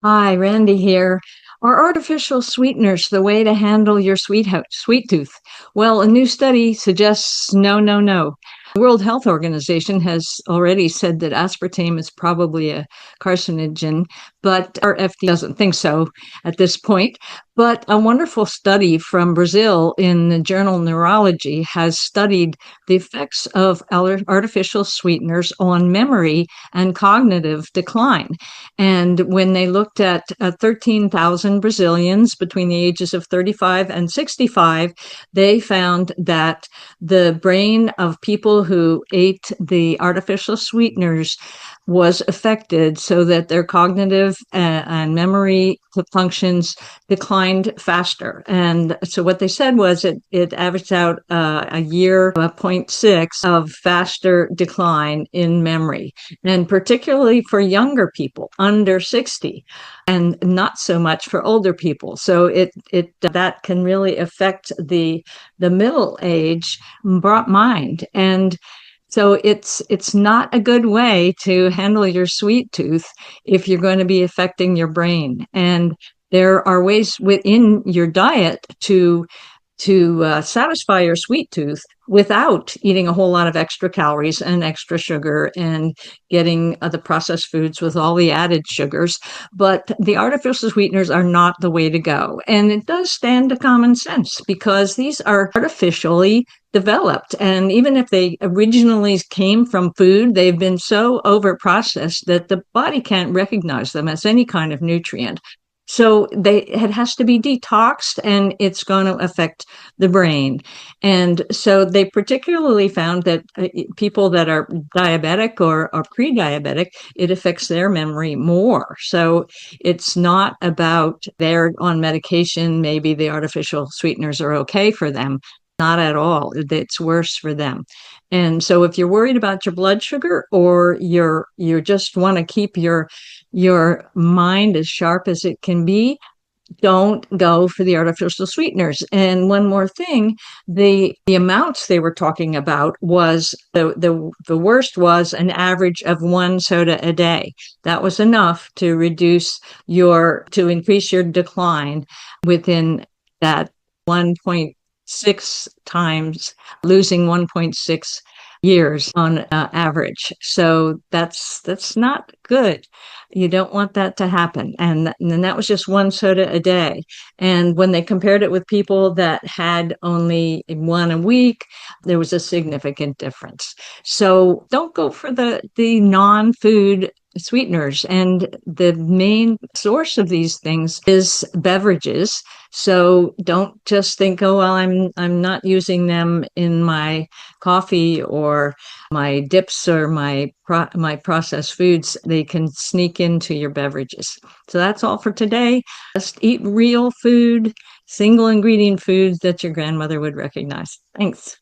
Hi, Randy here. Are artificial sweeteners the way to handle your sweet tooth? Well, a new study suggests no, no, no. The World Health Organization has already said that aspartame is probably a carcinogen, but our FDA doesn't think so at this point. But a wonderful study from Brazil in the Journal of Neurology has studied the effects of artificial sweeteners on memory and cognitive decline. And when they looked at 13,000 Brazilians between the ages of 35 and 65, they found that the brain of people who ate the artificial sweeteners was affected so that their cognitive and memory functions declined faster. And so what they said was it averaged out a year, 0.6 of faster decline in memory, and particularly for younger people under 60, and not so much for older people. So it that can really affect the middle age mind. And so it's not a good way to handle your sweet tooth if you're going to be affecting your brain. And there are ways within your diet to satisfy your sweet tooth without eating a whole lot of extra calories and extra sugar and getting the processed foods with all the added sugars. But the artificial sweeteners are not the way to go. And it does stand to common sense because these are artificially developed. And even if they originally came from food, they've been so over processed that the body can't recognize them as any kind of nutrient. So it has to be detoxed, and it's going to affect the brain. And so they particularly found that people that are diabetic or pre-diabetic, it affects their memory more. So it's not about they're on medication, maybe the artificial sweeteners are okay for them. Not at all. It's worse for them. And so if you're worried about your blood sugar, or you just want to keep your mind as sharp as it can be, don't go for the artificial sweeteners. And one more thing, the amounts they were talking about was the worst was an average of one soda a day. That was enough to increase your decline within that 1.6 times, losing 1.6 years on average. So that's not good. You don't want that to happen. And that was just one soda a day. And when they compared it with people that had only one a week, there was a significant difference. So don't go for the non-food sweeteners. And the main source of these things is beverages. So don't just think, oh, well, I'm not using them in my coffee or my dips or my processed foods. They can sneak into your beverages. So that's all for today. Just eat real food, single ingredient foods that your grandmother would recognize. Thanks.